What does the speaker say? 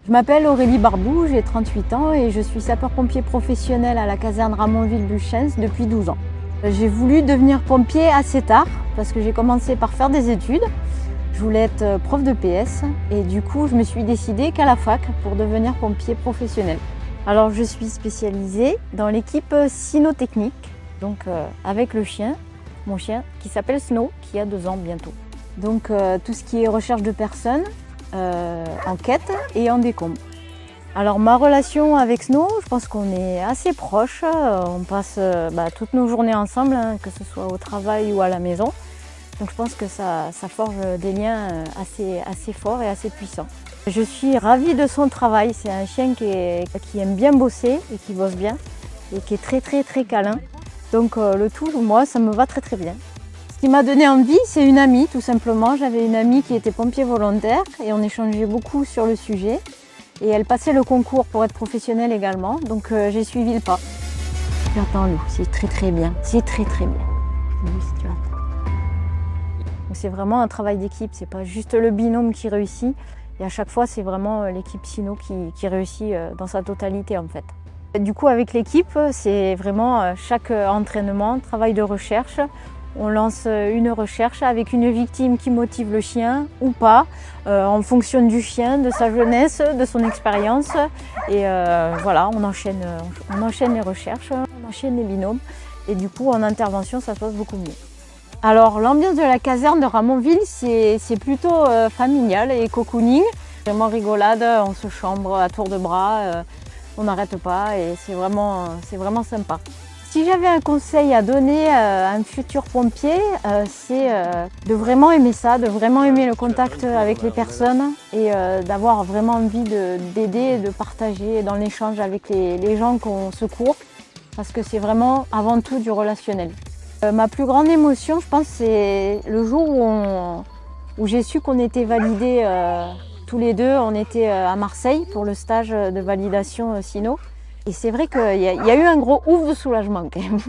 Je m'appelle Aurélie Barbou, j'ai 38 ans et je suis sapeur-pompier professionnel à la caserne Ramonville-Buchens depuis 12 ans. J'ai voulu devenir pompier assez tard parce que j'ai commencé par faire des études. Je voulais être prof de PS et du coup je me suis décidée qu'à la fac pour devenir pompier professionnel. Alors je suis spécialisée dans l'équipe cynotechnique, donc avec le chien, mon chien qui s'appelle Snow, qui a 2 ans bientôt. Donc tout ce qui est recherche de personnes, enquête et en décombre. Alors ma relation avec Snow, je pense qu'on est assez proches, on passe toutes nos journées ensemble, hein, que ce soit au travail ou à la maison. Donc je pense que ça forge des liens assez forts et assez puissants. Je suis ravie de son travail, c'est un chien qui aime bien bosser et qui bosse bien et qui est très câlin. Donc le tout, moi, ça me va très bien. Ce qui m'a donné envie, c'est une amie tout simplement. J'avais une amie qui était pompier volontaire et on échangeait beaucoup sur le sujet. Et elle passait le concours pour être professionnelle également, donc j'ai suivi le pas. J'attends Lou, c'est très bien, c'est très bien. Oui, si tu attends. C'est vraiment un travail d'équipe, c'est pas juste le binôme qui réussit. Et à chaque fois, c'est vraiment l'équipe Cyno qui réussit dans sa totalité en fait. Du coup, avec l'équipe, c'est vraiment chaque entraînement, travail de recherche. On lance une recherche avec une victime qui motive le chien ou pas, en fonction du chien, de sa jeunesse, de son expérience. Et voilà, on enchaîne les recherches, on enchaîne les binômes. Et du coup, en intervention, ça se passe beaucoup mieux. Alors, l'ambiance de la caserne de Ramonville, c'est plutôt familial et cocooning. Vraiment rigolade, on se chambre à tour de bras, on n'arrête pas et c'est vraiment sympa. Si j'avais un conseil à donner à un futur pompier, c'est de vraiment aimer ça, de vraiment aimer le contact avec les personnes et d'avoir vraiment envie d'aider et de partager dans l'échange avec les gens qu'on secourt, parce que c'est vraiment avant tout du relationnel. Ma plus grande émotion, je pense, c'est le jour où j'ai su qu'on était validés tous les deux. On était à Marseille pour le stage de validation Cyno. Et c'est vrai qu'il y a eu un gros ouf de soulagement quand même.